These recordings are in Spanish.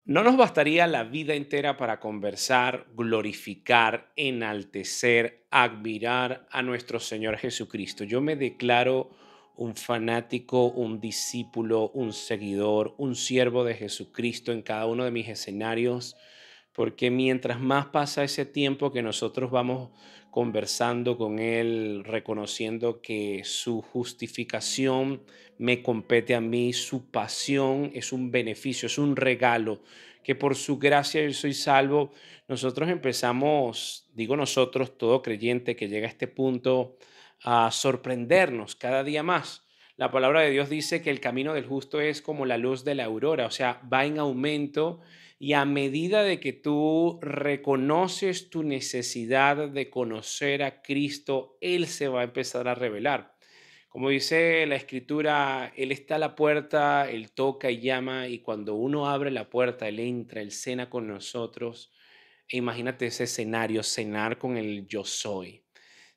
No nos bastaría la vida entera para conversar, glorificar, enaltecer, admirar a nuestro Señor Jesucristo. Yo me declaro un fanático, un discípulo, un seguidor, un siervo de Jesucristo en cada uno de mis escenarios, porque mientras más pasa ese tiempo que nosotros vamos conversando con Él, reconociendo que su justificación me compete a mí, su pasión es un beneficio, es un regalo, que por su gracia yo soy salvo, nosotros empezamos, digo nosotros, todo creyente que llega a este punto, a sorprendernos cada día más. La palabra de Dios dice que el camino del justo es como la luz de la aurora, o sea, va en aumento y a medida de que tú reconoces tu necesidad de conocer a Cristo, Él se va a empezar a revelar. Como dice la escritura, Él está a la puerta, Él toca y llama, y cuando uno abre la puerta, Él entra, Él cena con nosotros. E imagínate ese escenario, cenar con el yo soy,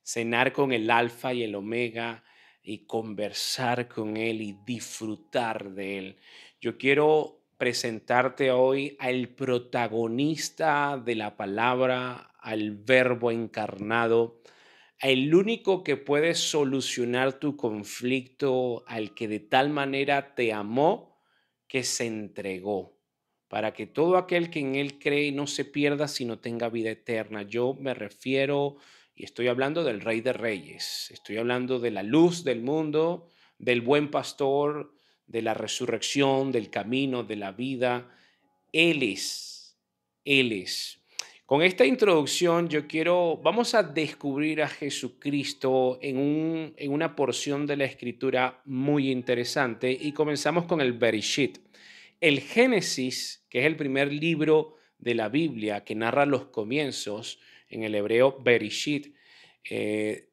cenar con el alfa y el omega y conversar con Él y disfrutar de Él. Yo quiero presentarte hoy al protagonista de la palabra, al verbo encarnado, el único que puede solucionar tu conflicto, al que de tal manera te amó que se entregó, para que todo aquel que en Él cree no se pierda, sino tenga vida eterna. Yo me refiero y estoy hablando del Rey de Reyes, estoy hablando de la luz del mundo, del buen pastor, de la resurrección, del camino, de la vida. Él es, Él es. Con esta introducción vamos a descubrir a Jesucristo en una porción de la escritura muy interesante y comenzamos con el Bereshit. El Génesis, que es el primer libro de la Biblia que narra los comienzos, en el hebreo Bereshit. eh,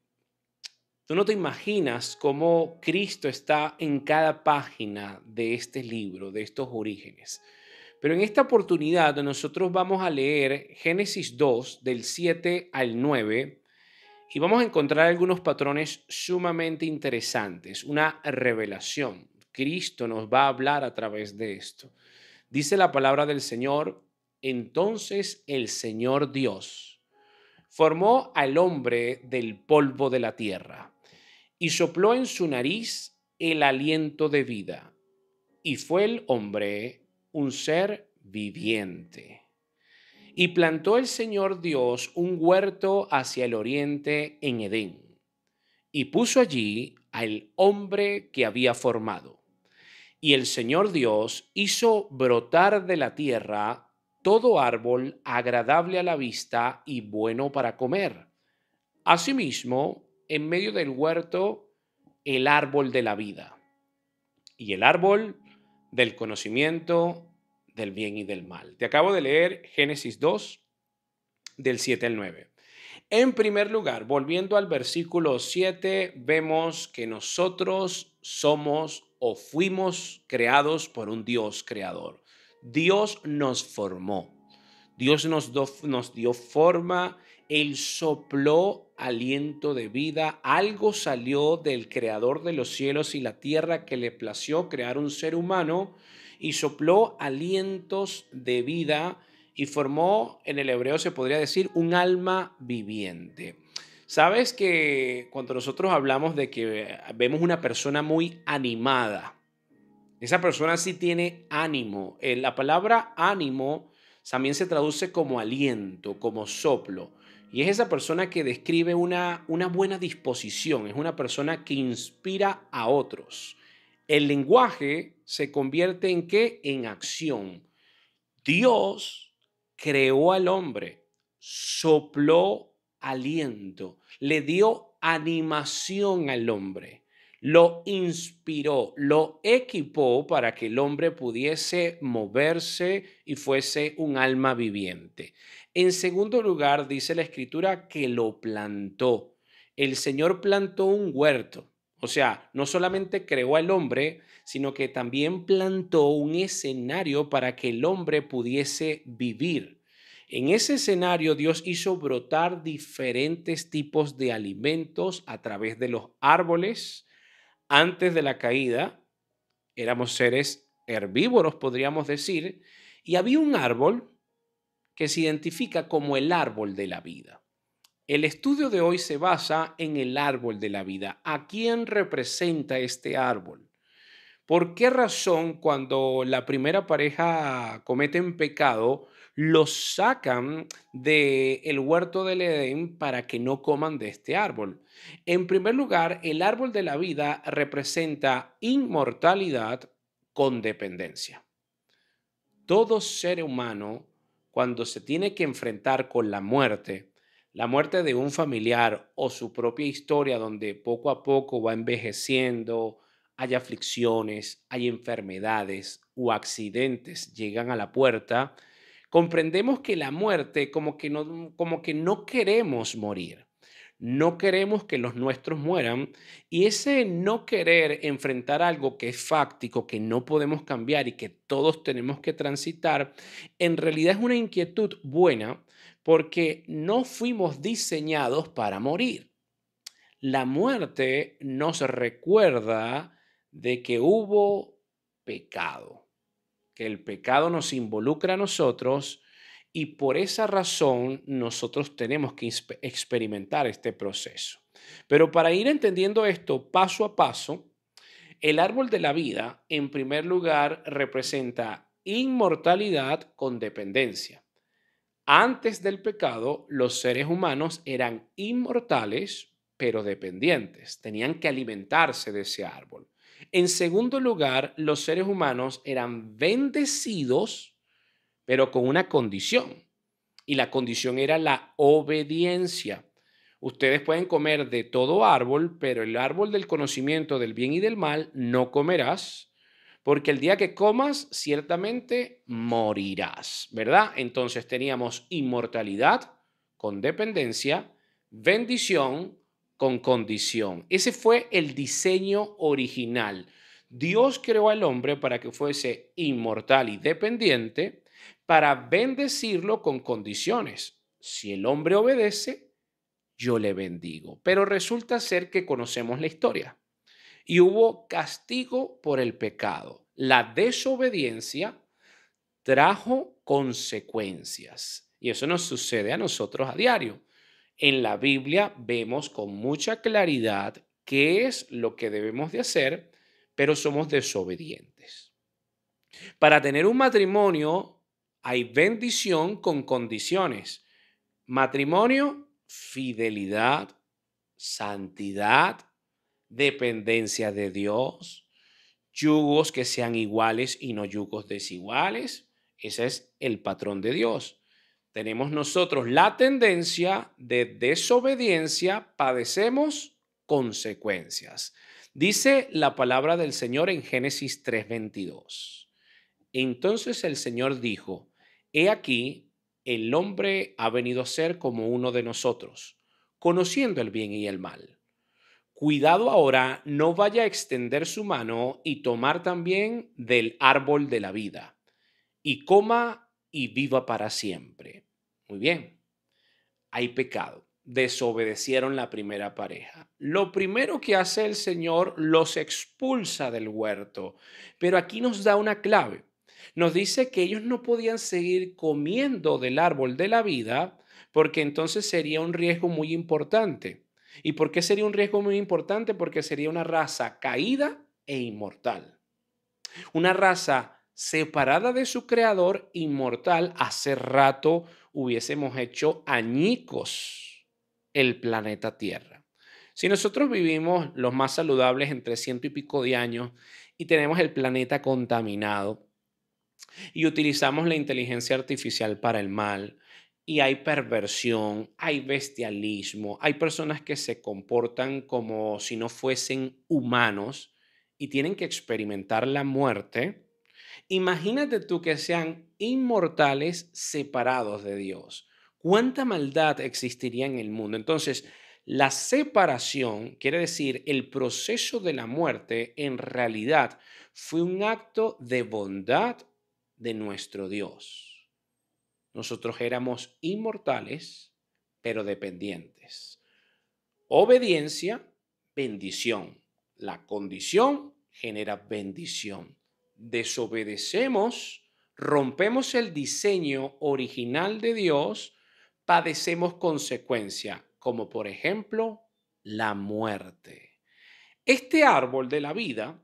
Tú no te imaginas cómo Cristo está en cada página de este libro, de estos orígenes. Pero en esta oportunidad nosotros vamos a leer Génesis 2 del 7 al 9 y vamos a encontrar algunos patrones sumamente interesantes, una revelación. Cristo nos va a hablar a través de esto. Dice la palabra del Señor: entonces el Señor Dios formó al hombre del polvo de la tierra y sopló en su nariz el aliento de vida, y fue el hombre un ser viviente. Y plantó el Señor Dios un huerto hacia el oriente en Edén, y puso allí al hombre que había formado. Y el Señor Dios hizo brotar de la tierra todo árbol agradable a la vista y bueno para comer. Asimismo, en medio del huerto, el árbol de la vida y el árbol del conocimiento del bien y del mal. Te acabo de leer Génesis 2, del 7 al 9. En primer lugar, volviendo al versículo 7, vemos que nosotros somos o fuimos creados por un Dios creador. Dios nos formó. Dios nos dio forma, Él sopló aliento de vida, algo salió del creador de los cielos y la tierra que le plació crear un ser humano y sopló alientos de vida y formó, en el hebreo se podría decir, un alma viviente. Sabes que cuando nosotros hablamos de que vemos una persona muy animada, esa persona sí tiene ánimo. La palabra ánimo también se traduce como aliento, como soplo. Y es esa persona que describe una buena disposición, es una persona que inspira a otros. El lenguaje se convierte en qué? En acción. Dios creó al hombre, sopló aliento, le dio animación al hombre, lo inspiró, lo equipó para que el hombre pudiese moverse y fuese un alma viviente. En segundo lugar, dice la escritura que lo plantó. El Señor plantó un huerto. O sea, no solamente creó al hombre, sino que también plantó un escenario para que el hombre pudiese vivir. En ese escenario Dios hizo brotar diferentes tipos de alimentos a través de los árboles. Antes de la caída éramos seres herbívoros, podríamos decir, Y había un árbol que se identifica como el árbol de la vida. El estudio de hoy se basa en el árbol de la vida. ¿A quién representa este árbol? ¿Por qué razón cuando la primera pareja cometen pecado, los sacan del huerto del Edén para que no coman de este árbol? En primer lugar, el árbol de la vida representa inmortalidad con dependencia. Todo ser humano, cuando se tiene que enfrentar con la muerte de un familiar o su propia historia donde poco a poco va envejeciendo, hay aflicciones, hay enfermedades o accidentes llegan a la puerta, comprendemos que la muerte como que no queremos morir. No queremos que los nuestros mueran y ese no querer enfrentar algo que es fáctico, que no podemos cambiar y que todos tenemos que transitar, en realidad es una inquietud buena porque no fuimos diseñados para morir. La muerte nos recuerda de que hubo pecado, que el pecado nos involucra a nosotros y por esa razón nosotros tenemos que experimentar este proceso. Pero para ir entendiendo esto paso a paso, el árbol de la vida, en primer lugar, representa inmortalidad con dependencia. Antes del pecado, los seres humanos eran inmortales, pero dependientes. Tenían que alimentarse de ese árbol. En segundo lugar, los seres humanos eran bendecidos, pero con una condición. Y la condición era la obediencia. Ustedes pueden comer de todo árbol, pero el árbol del conocimiento del bien y del mal no comerás, porque el día que comas, ciertamente morirás, ¿verdad? Entonces teníamos inmortalidad con dependencia, bendición con condición. Ese fue el diseño original. Dios creó al hombre para que fuese inmortal y dependiente, para bendecirlo con condiciones. Si el hombre obedece, yo le bendigo. Pero resulta ser que conocemos la historia y hubo castigo por el pecado. La desobediencia trajo consecuencias y eso nos sucede a nosotros a diario. En la Biblia vemos con mucha claridad qué es lo que debemos de hacer, pero somos desobedientes. Para tener un matrimonio hay bendición con condiciones. Matrimonio, fidelidad, santidad, dependencia de Dios, yugos que sean iguales y no yugos desiguales. Ese es el patrón de Dios. Tenemos nosotros la tendencia de desobediencia, padecemos consecuencias. Dice la palabra del Señor en Génesis 3:22. Entonces el Señor dijo, he aquí, el hombre ha venido a ser como uno de nosotros, conociendo el bien y el mal. Cuidado ahora, no vaya a extender su mano y tomar también del árbol de la vida, y coma y viva para siempre. Muy bien, hay pecado. Desobedecieron la primera pareja. Lo primero que hace el Señor los expulsa del huerto, pero aquí nos da una clave. Nos dice que ellos no podían seguir comiendo del árbol de la vida porque entonces sería un riesgo muy importante. ¿Y por qué sería un riesgo muy importante? Porque sería una raza caída e inmortal. Una raza separada de su creador, inmortal. Hace rato hubiésemos hecho añicos el planeta Tierra. Si nosotros vivimos los más saludables entre ciento y pico de años y tenemos el planeta contaminado y utilizamos la inteligencia artificial para el mal, y hay perversión, hay bestialismo, hay personas que se comportan como si no fuesen humanos y tienen que experimentar la muerte. Imagínate tú que sean inmortales separados de Dios. ¿Cuánta maldad existiría en el mundo? Entonces, la separación, quiere decir, el proceso de la muerte, en realidad fue un acto de bondad de nuestro Dios. Nosotros éramos inmortales, pero dependientes. Obediencia, bendición. La condición genera bendición. Desobedecemos, rompemos el diseño original de Dios, padecemos consecuencia, como por ejemplo la muerte. Este árbol de la vida,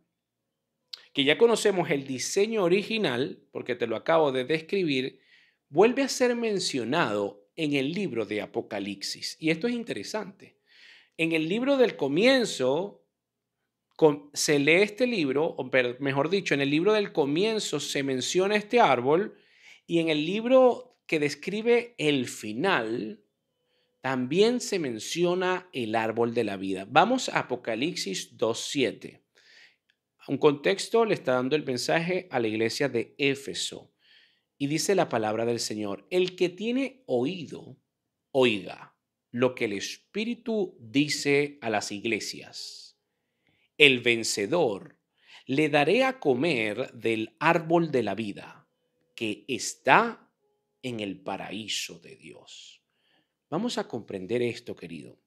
que ya conocemos el diseño original, porque te lo acabo de describir, vuelve a ser mencionado en el libro de Apocalipsis. Y esto es interesante. En el libro del comienzo se lee este libro, o mejor dicho, en el libro del comienzo se menciona este árbol y en el libro que describe el final también se menciona el árbol de la vida. Vamos a Apocalipsis 2:7. Un contexto le está dando el mensaje a la iglesia de Éfeso y dice la palabra del Señor: el que tiene oído, oiga lo que el Espíritu dice a las iglesias. El vencedor le daré a comer del árbol de la vida que está en el paraíso de Dios. Vamos a comprender esto, querido.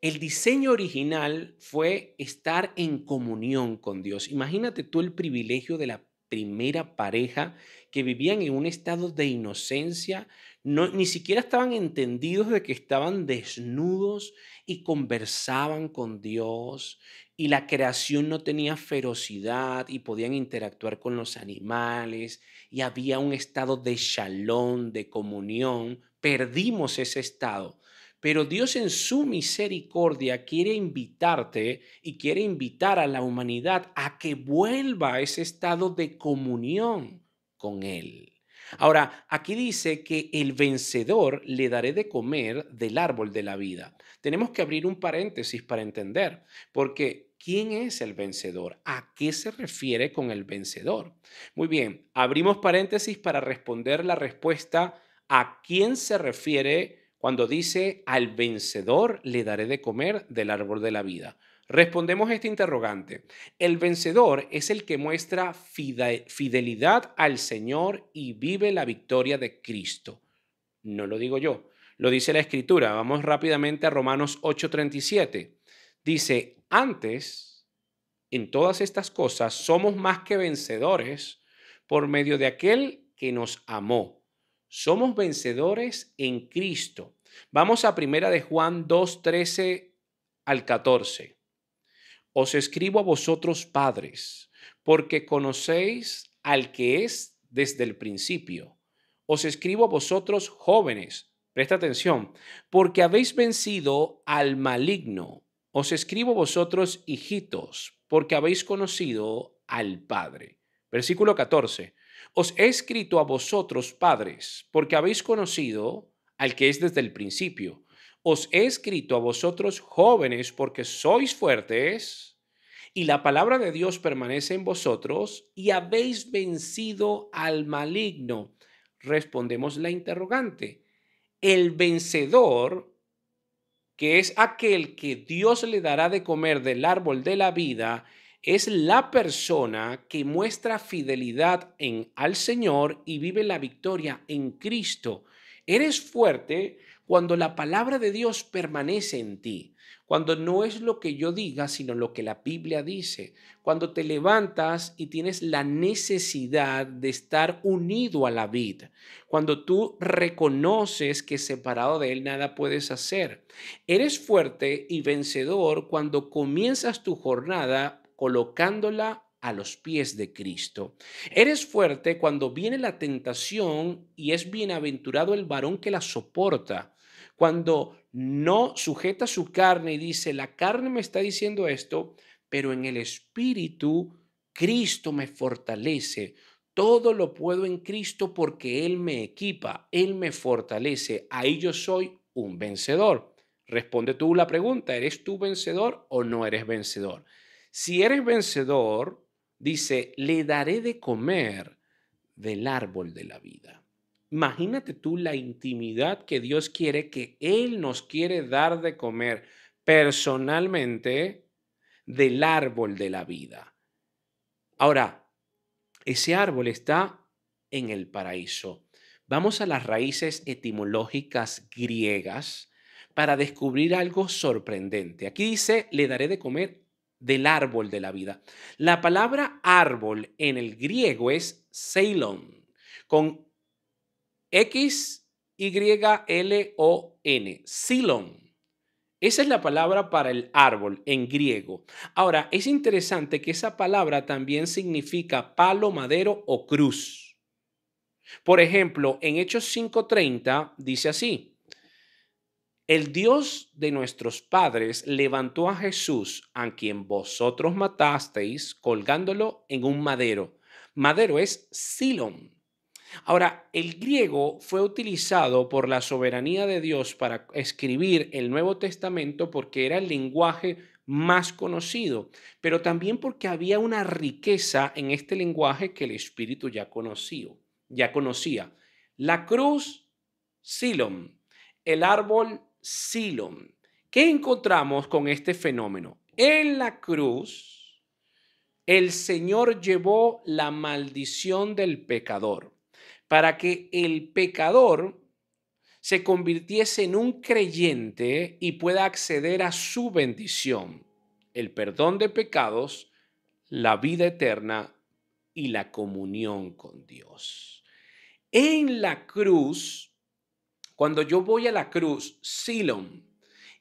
El diseño original fue estar en comunión con Dios. Imagínate tú el privilegio de la primera pareja que vivían en un estado de inocencia, no, ni siquiera estaban entendidos de que estaban desnudos y conversaban con Dios y la creación no tenía ferocidad y podían interactuar con los animales y había un estado de shalom, de comunión. Perdimos ese estado. Pero Dios en su misericordia quiere invitarte y quiere invitar a la humanidad a que vuelva a ese estado de comunión con Él. Ahora, aquí dice que el vencedor le daré de comer del árbol de la vida. Tenemos que abrir un paréntesis para entender, porque ¿quién es el vencedor? ¿A qué se refiere con el vencedor? Muy bien, abrimos paréntesis para responder la respuesta a quién se refiere cuando dice al vencedor le daré de comer del árbol de la vida. Respondemos a este interrogante. El vencedor es el que muestra fidelidad al Señor y vive la victoria de Cristo. No lo digo yo, lo dice la Escritura. Vamos rápidamente a Romanos 8:37. Dice, antes, en todas estas cosas, somos más que vencedores por medio de aquel que nos amó. Somos vencedores en Cristo. Vamos a Primera de Juan 2:13 al 14. Os escribo a vosotros, padres, porque conocéis al que es desde el principio. Os escribo a vosotros, jóvenes, presta atención, porque habéis vencido al maligno. Os escribo a vosotros, hijitos, porque habéis conocido al Padre. Versículo 14. Os he escrito a vosotros, padres, porque habéis conocido al que es desde el principio. Os he escrito a vosotros, jóvenes, porque sois fuertes y la palabra de Dios permanece en vosotros y habéis vencido al maligno. Respondemos la interrogante. El vencedor, que es aquel que Dios le dará de comer del árbol de la vida, es la persona que muestra fidelidad al Señor y vive la victoria en Cristo. Eres fuerte cuando la palabra de Dios permanece en ti, cuando no es lo que yo diga, sino lo que la Biblia dice, cuando te levantas y tienes la necesidad de estar unido a la vid, cuando tú reconoces que separado de Él nada puedes hacer. Eres fuerte y vencedor cuando comienzas tu jornada colocándola a los pies de Cristo. Eres fuerte cuando viene la tentación y es bienaventurado el varón que la soporta. Cuando no sujeta su carne y dice, la carne me está diciendo esto, pero en el espíritu Cristo me fortalece. Todo lo puedo en Cristo porque Él me equipa, Él me fortalece. Ahí yo soy un vencedor. Responde tú la pregunta, ¿eres tú vencedor o no eres vencedor? Si eres vencedor, dice, le daré de comer del árbol de la vida. Imagínate tú la intimidad que Dios quiere, que Él nos quiere dar de comer personalmente del árbol de la vida. Ahora, ese árbol está en el paraíso. Vamos a las raíces etimológicas griegas para descubrir algo sorprendente. Aquí dice, le daré de comer del árbol de la vida. La palabra árbol en el griego es Ceylon, con X-Y-L-O-N, Xylon. Esa es la palabra para el árbol en griego. Ahora, es interesante que esa palabra también significa palo, madero o cruz. Por ejemplo, en Hechos 5:30 dice así: el Dios de nuestros padres levantó a Jesús, a quien vosotros matasteis, colgándolo en un madero. Madero es Silón. Ahora, el griego fue utilizado por la soberanía de Dios para escribir el Nuevo Testamento porque era el lenguaje más conocido, pero también porque había una riqueza en este lenguaje que el Espíritu ya conocía. La cruz, Silón. El árbol, Silón. ¿Qué encontramos con este fenómeno? En la cruz, el Señor llevó la maldición del pecador para que el pecador se convirtiese en un creyente y pueda acceder a su bendición, el perdón de pecados, la vida eterna y la comunión con Dios. En la cruz, cuando yo voy a la cruz, Silón,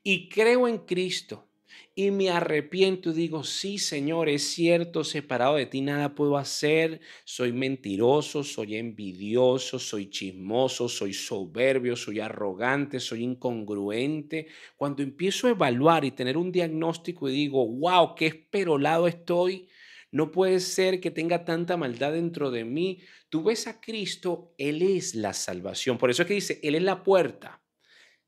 y creo en Cristo y me arrepiento y digo, sí, Señor, es cierto, separado de ti nada puedo hacer, soy mentiroso, soy envidioso, soy chismoso, soy soberbio, soy arrogante, soy incongruente. Cuando empiezo a evaluar y tener un diagnóstico y digo, wow, qué esperolado estoy, no puede ser que tenga tanta maldad dentro de mí. Tú ves a Cristo, Él es la salvación. Por eso es que dice, Él es la puerta.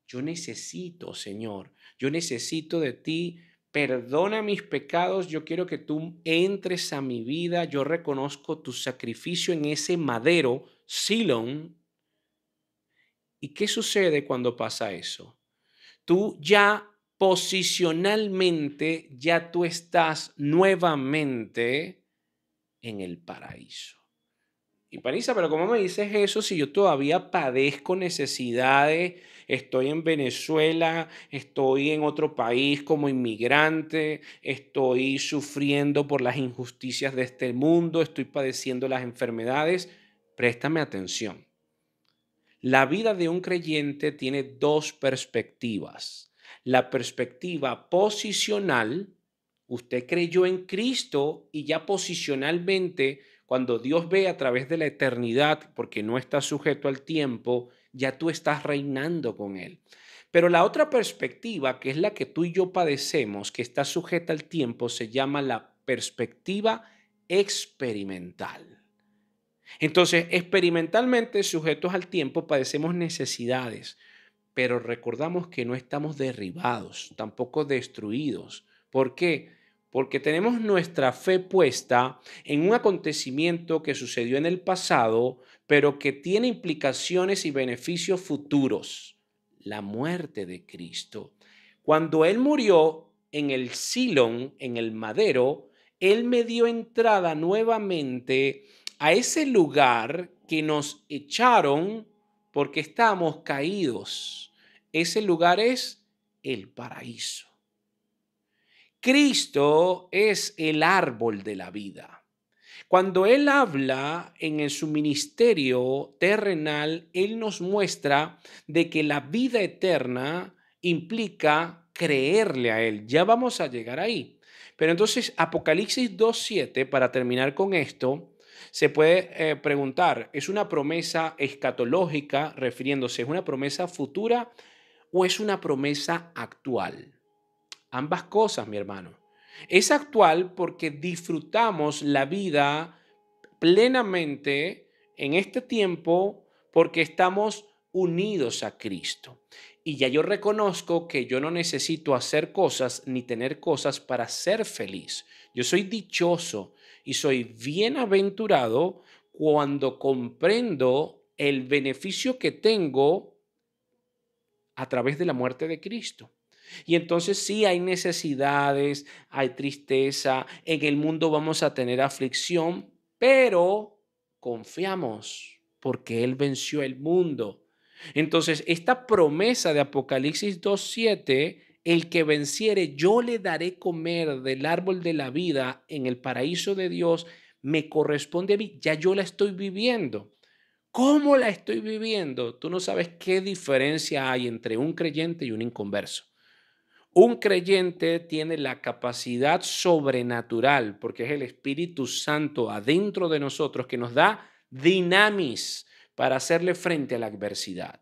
Yo necesito, Señor, yo necesito de ti. Perdona mis pecados. Yo quiero que tú entres a mi vida. Yo reconozco tu sacrificio en ese madero, Silón. ¿Y qué sucede cuando pasa eso? Tú ya posicionalmente, ya tú estás nuevamente en el paraíso. Y Panisa, pero ¿cómo me dices eso si yo todavía padezco necesidades? Estoy en Venezuela, estoy en otro país como inmigrante, estoy sufriendo por las injusticias de este mundo, estoy padeciendo las enfermedades. Préstame atención. La vida de un creyente tiene dos perspectivas. La perspectiva posicional, usted creyó en Cristo y ya posicionalmente, cuando Dios ve a través de la eternidad, porque no está sujeto al tiempo, ya tú estás reinando con Él. Pero la otra perspectiva, que es la que tú y yo padecemos, que está sujeta al tiempo, se llama la perspectiva experimental. Entonces, experimentalmente, sujetos al tiempo, padecemos necesidades, pero recordamos que no estamos derribados, tampoco destruidos. ¿Por qué? Porque tenemos nuestra fe puesta en un acontecimiento que sucedió en el pasado, pero que tiene implicaciones y beneficios futuros. La muerte de Cristo. Cuando Él murió en el Silón, en el madero, Él me dio entrada nuevamente a ese lugar que nos echaron porque estamos caídos. Ese lugar es el paraíso. Cristo es el árbol de la vida. Cuando Él habla en su ministerio terrenal, Él nos muestra de que la vida eterna implica creerle a Él. Ya vamos a llegar ahí. Pero entonces, Apocalipsis 2:7, para terminar con esto, se puede preguntar, ¿es una promesa escatológica, refiriéndose, es una promesa futura o es una promesa actual? Ambas cosas, mi hermano. Es actual porque disfrutamos la vida plenamente en este tiempo porque estamos unidos a Cristo. Y ya yo reconozco que yo no necesito hacer cosas ni tener cosas para ser feliz. Yo soy dichoso y soy bienaventurado cuando comprendo el beneficio que tengo a través de la muerte de Cristo. Y entonces sí hay necesidades, hay tristeza, en el mundo vamos a tener aflicción, pero confiamos porque Él venció el mundo. Entonces, esta promesa de Apocalipsis 2:7 el que venciere, yo le daré comer del árbol de la vida en el paraíso de Dios, me corresponde a mí, ya yo la estoy viviendo. ¿Cómo la estoy viviendo? Tú no sabes qué diferencia hay entre un creyente y un inconverso. Un creyente tiene la capacidad sobrenatural, porque es el Espíritu Santo adentro de nosotros que nos da dinamis para hacerle frente a la adversidad.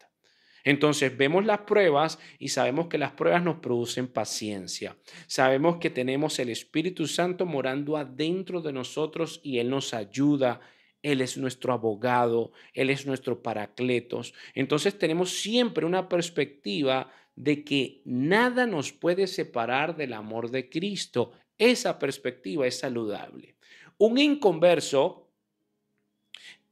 Entonces vemos las pruebas y sabemos que las pruebas nos producen paciencia. Sabemos que tenemos el Espíritu Santo morando adentro de nosotros y Él nos ayuda. Él es nuestro abogado, Él es nuestro paracletos. Entonces tenemos siempre una perspectiva de que nada nos puede separar del amor de Cristo. Esa perspectiva es saludable. Un inconverso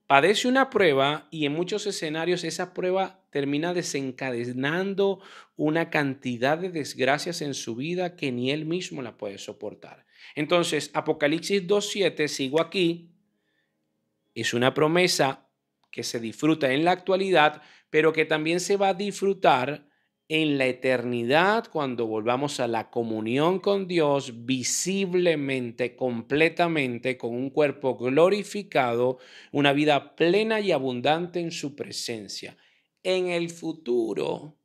padece una prueba y en muchos escenarios esa prueba termina desencadenando una cantidad de desgracias en su vida que ni él mismo la puede soportar. Entonces, Apocalipsis 2:7, sigo aquí, es una promesa que se disfruta en la actualidad, pero que también se va a disfrutar en la eternidad cuando volvamos a la comunión con Dios visiblemente, completamente, con un cuerpo glorificado, una vida plena y abundante en su presencia. En el futuro,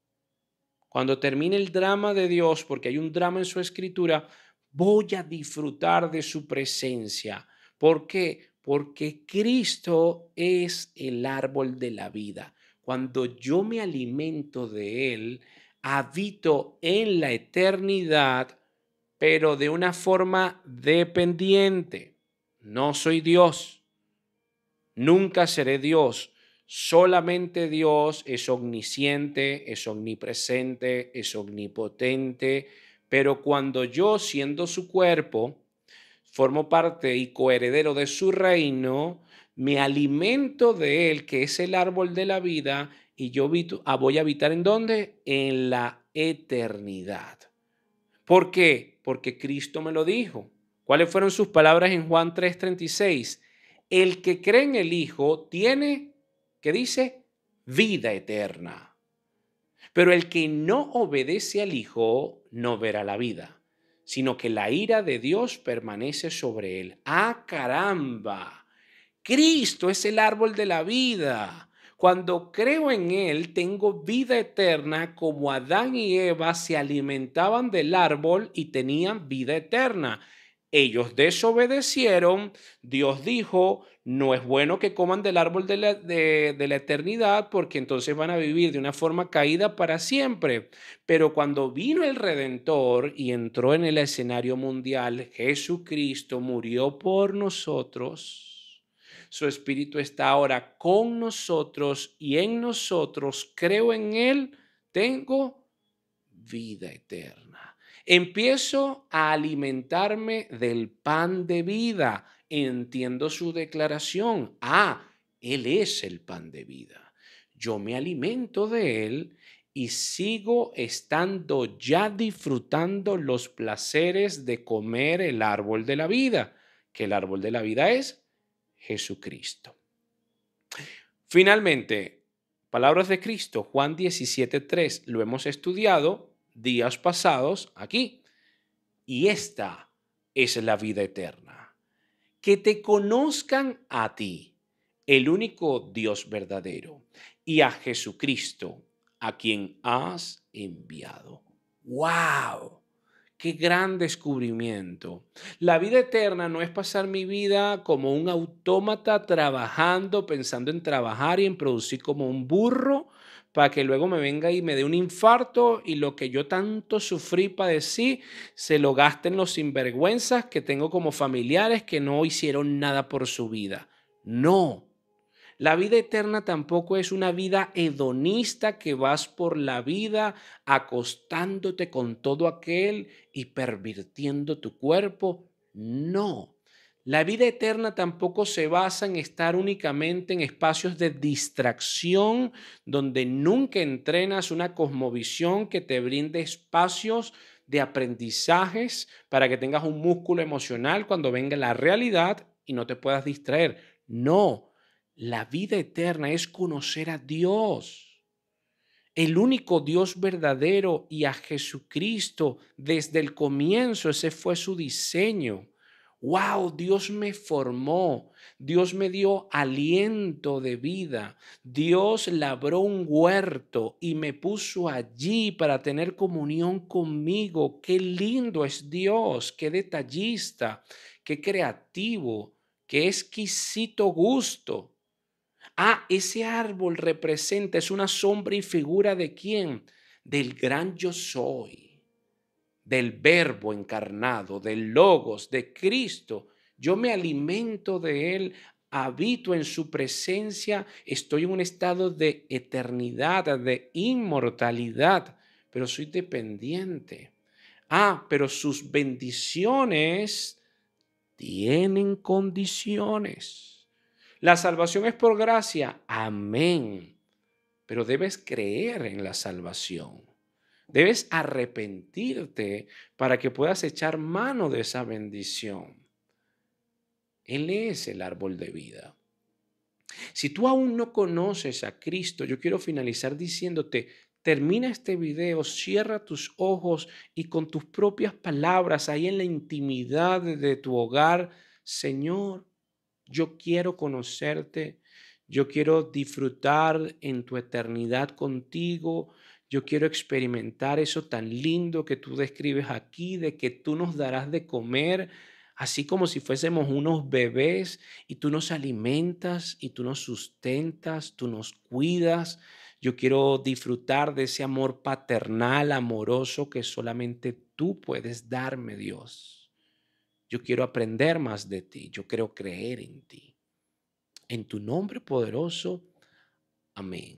cuando termine el drama de Dios, porque hay un drama en su escritura, voy a disfrutar de su presencia. ¿Por qué? Porque Cristo es el árbol de la vida. Cuando yo me alimento de Él, habito en la eternidad, pero de una forma dependiente. No soy Dios. Nunca seré Dios. Solamente Dios es omnisciente, es omnipresente, es omnipotente. Pero cuando yo, siendo su cuerpo, formo parte y coheredero de su reino, me alimento de él, que es el árbol de la vida, y yo voy a habitar ¿en dónde? En la eternidad. ¿Por qué? Porque Cristo me lo dijo. ¿Cuáles fueron sus palabras en Juan 3:36? El que cree en el Hijo tiene, ¿qué dice? Vida eterna. Pero el que no obedece al Hijo no verá la vida, sino que la ira de Dios permanece sobre él. ¡Ah, caramba! Cristo es el árbol de la vida. Cuando creo en Él, tengo vida eterna como Adán y Eva se alimentaban del árbol y tenían vida eterna. Ellos desobedecieron, Dios dijo, no es bueno que coman del árbol de la eternidad porque entonces van a vivir de una forma caída para siempre. Pero cuando vino el Redentor y entró en el escenario mundial, Jesucristo murió por nosotros. Su Espíritu está ahora con nosotros y en nosotros. Creo en Él, tengo vida eterna. Empiezo a alimentarme del pan de vida. Entiendo su declaración. Él es el pan de vida. Yo me alimento de Él y sigo estando ya disfrutando los placeres de comer el árbol de la vida, que el árbol de la vida es Jesucristo. Finalmente, palabras de Cristo, Juan 17:3, lo hemos estudiado días pasados aquí. Y esta es la vida eterna, que te conozcan a ti, el único Dios verdadero, y a Jesucristo, a quien has enviado. ¡Wow! ¡Qué gran descubrimiento! La vida eterna no es pasar mi vida como un autómata trabajando, pensando en trabajar y en producir como un burro para que luego me venga y me dé un infarto y lo que yo tanto sufrí y padecí se lo gasten los sinvergüenzas que tengo como familiares que no hicieron nada por su vida. No. La vida eterna tampoco es una vida hedonista que vas por la vida acostándote con todo aquel y pervirtiendo tu cuerpo. No. La vida eterna tampoco se basa en estar únicamente en espacios de distracción donde nunca entrenas una cosmovisión que te brinde espacios de aprendizajes para que tengas un músculo emocional cuando venga la realidad y no te puedas distraer. No. La vida eterna es conocer a Dios. el único Dios verdadero y a Jesucristo desde el comienzo. Ese fue su diseño. Wow, Dios me formó, Dios me dio aliento de vida, Dios labró un huerto y me puso allí para tener comunión conmigo. Qué lindo es Dios, qué detallista, qué creativo, qué exquisito gusto. Ah, ese árbol representa, es una sombra y figura de quién? Del gran yo soy, del verbo encarnado, del logos, de Cristo. Yo me alimento de él, habito en su presencia, estoy en un estado de eternidad, de inmortalidad, pero soy dependiente. Ah, pero sus bendiciones tienen condiciones. La salvación es por gracia. Amén. Pero debes creer en la salvación. Debes arrepentirte para que puedas echar mano de esa bendición. Él es el árbol de vida. Si tú aún no conoces a Cristo, yo quiero finalizar diciéndote, termina este video, cierra tus ojos y con tus propias palabras, ahí en la intimidad de tu hogar, Señor, yo quiero conocerte, yo quiero disfrutar en tu eternidad contigo, yo quiero experimentar eso tan lindo que tú describes aquí, de que tú nos darás de comer, así como si fuésemos unos bebés y tú nos alimentas y tú nos sustentas, tú nos cuidas. Yo quiero disfrutar de ese amor paternal, amoroso que solamente tú puedes darme, Dios. Yo quiero aprender más de ti, yo quiero creer en ti. En tu nombre poderoso, amén.